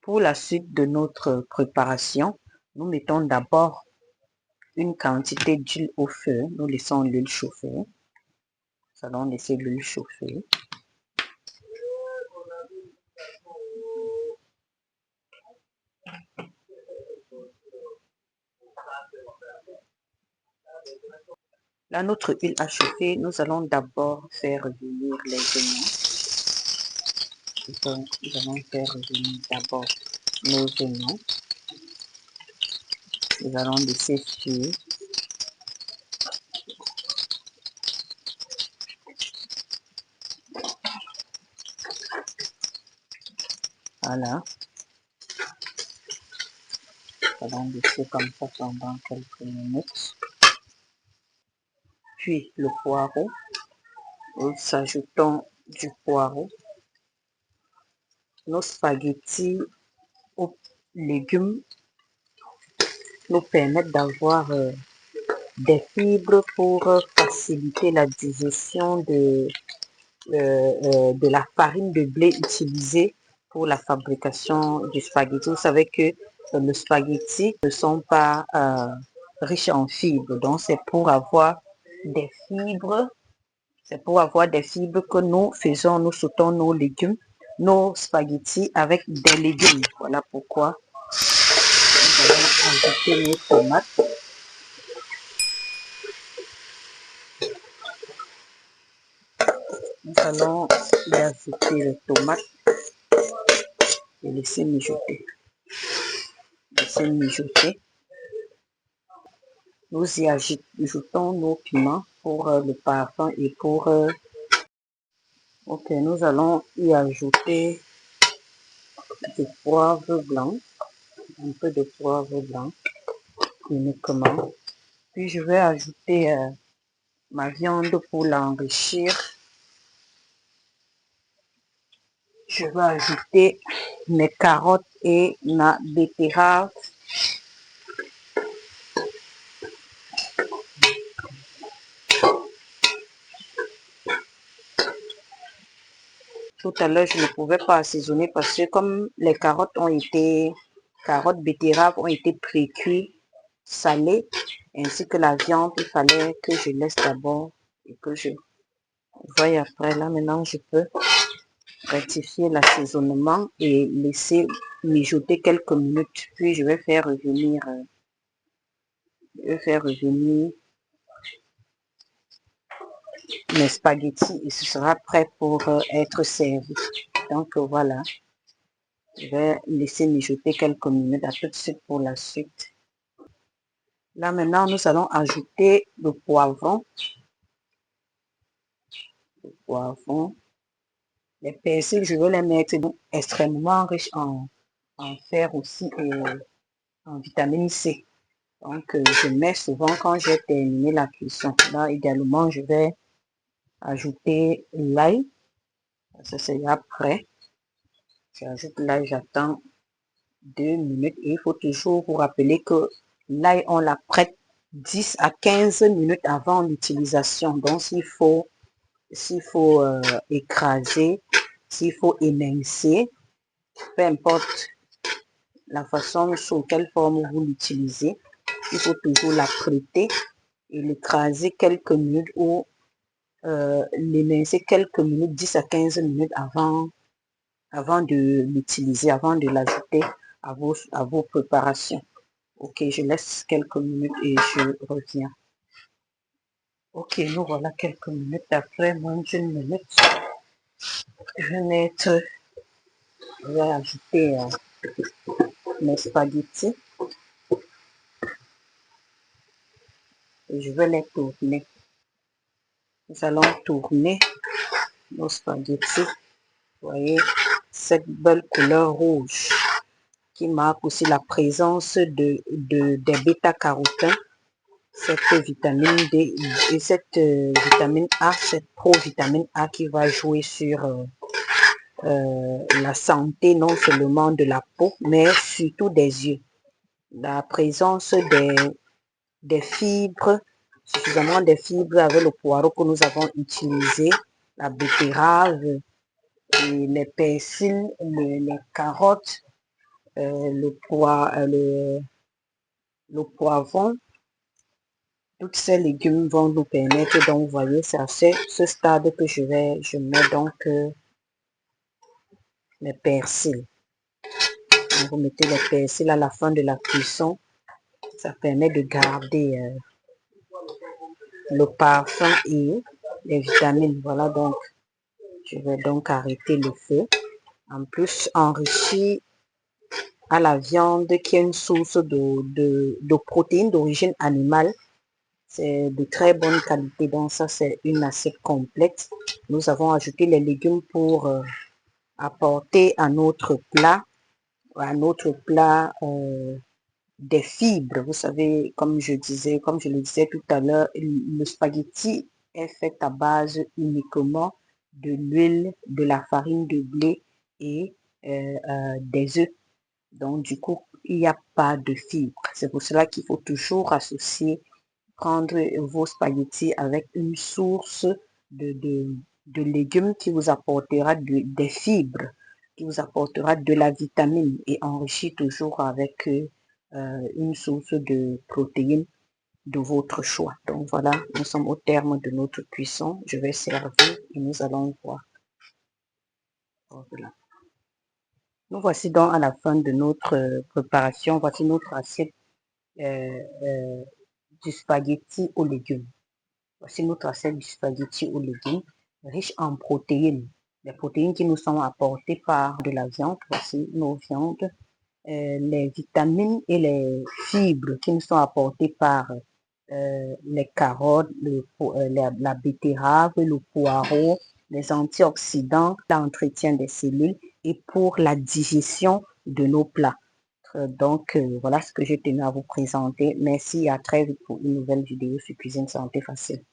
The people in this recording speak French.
Pour la suite de notre préparation, nous mettons d'abord une quantité d'huile au feu. Nous laissons l'huile chauffer. Nous allons laisser l'huile chauffer. Là, notre huile a chauffé. Nous allons d'abord faire revenir les oignons. Donc, nous allons faire revenir d'abord nos oignons. Nous allons laisser cuire. Voilà. Nous allons laisser comme ça pendant quelques minutes. Puis le poireau. Nous ajoutons du poireau. Nos spaghettis aux légumes nous permettent d'avoir des fibres pour faciliter la digestion de la farine de blé utilisée pour la fabrication du spaghetti. Vous savez que le spaghetti ne sont pas riches en fibres, donc c'est pour avoir des fibres. C'est pour avoir des fibres que nous faisons, nous sautons nos légumes, nos spaghettis avec des légumes. Voilà pourquoi nous allons ajouter nos tomates. Nous allons y ajouter les tomates et laisser mijoter. Laisser mijoter. Nous y ajoutons nos piments pour le parfum et pour... Ok, nous allons y ajouter du poivre blanc, un peu de poivre blanc uniquement. Puis je vais ajouter ma viande pour l'enrichir. Je vais ajouter mes carottes et ma betterave. Tout à l'heure, je ne pouvais pas assaisonner parce que comme les carottes, betteraves ont été pré-cuits, salées, ainsi que la viande, il fallait que je laisse d'abord et que je voie après. Là, maintenant, je peux rectifier l'assaisonnement et laisser mijoter quelques minutes. Puis, je vais faire revenir mes spaghettis et ce sera prêt pour être servi. Donc voilà, je vais laisser mijoter quelques minutes. À tout de suite pour la suite. Là maintenant, nous allons ajouter le poivron. Le poivron. Les persils, je veux les mettre extrêmement riches en fer aussi et en vitamine C. Donc je mets souvent quand j'ai terminé la cuisson. Là également, je vais ajouter l'ail. Ça c'est après. J'ajoute l'ail, j'attends 2 minutes et il faut toujours vous rappeler que l'ail on la prête 10 à 15 minutes avant l'utilisation. Donc s'il faut écraser, s'il faut émincer, peu importe la façon sous quelle forme vous l'utilisez, il faut toujours la prêter et l'écraser quelques minutes ou l'émincer quelques minutes, 10 à 15 minutes avant de l'utiliser, avant de l'ajouter à vos préparations. Ok, je laisse quelques minutes et je reviens. Ok, nous voilà quelques minutes après, moins d'une minute. Je vais ajouter mes spaghettis et je vais les tourner. Nous allons tourner nos spaghettis. Vous voyez cette belle couleur rouge qui marque aussi la présence des bêta-carotènes, cette vitamine D et cette vitamine A, cette pro-vitamine A qui va jouer sur la santé non seulement de la peau, mais surtout des yeux. La présence des fibres, suffisamment de fibres avec le poireau que nous avons utilisé, la betterave, les persils, les carottes, le poivron. Tous ces légumes vont nous permettre, donc vous voyez, c'est à ce stade que je mets donc les persils. Donc, vous mettez les persils à la fin de la cuisson. Ça permet de garder le parfum et les vitamines. Voilà, donc je vais donc arrêter le feu. En plus, enrichi à la viande qui est une source de protéines d'origine animale. C'est de très bonne qualité, donc ça c'est une assiette complète. Nous avons ajouté les légumes pour apporter à notre plat, des fibres. Vous savez, comme je le disais tout à l'heure, le spaghetti est fait à base uniquement de l'huile, de la farine de blé et des œufs. Donc, du coup, il n'y a pas de fibres. C'est pour cela qu'il faut toujours prendre vos spaghettis avec une source de légumes qui vous apportera des fibres, qui vous apportera de la vitamine et enrichi toujours avec une source de protéines de votre choix. Donc voilà, nous sommes au terme de notre cuisson. Je vais servir et nous allons voir. Voilà. Nous voici donc à la fin de notre préparation. Voici notre assiette du spaghetti aux légumes. Voici notre assiette du spaghetti aux légumes, riche en protéines. Les protéines qui nous sont apportées par de la viande. Voici nos viandes. Les vitamines et les fibres qui nous sont apportées par les carottes, la betterave, le poireau, les antioxydants, l'entretien des cellules et pour la digestion de nos plats. Donc, voilà ce que j'ai tenu à vous présenter. Merci et à très vite pour une nouvelle vidéo sur Cuisine Santé Facile.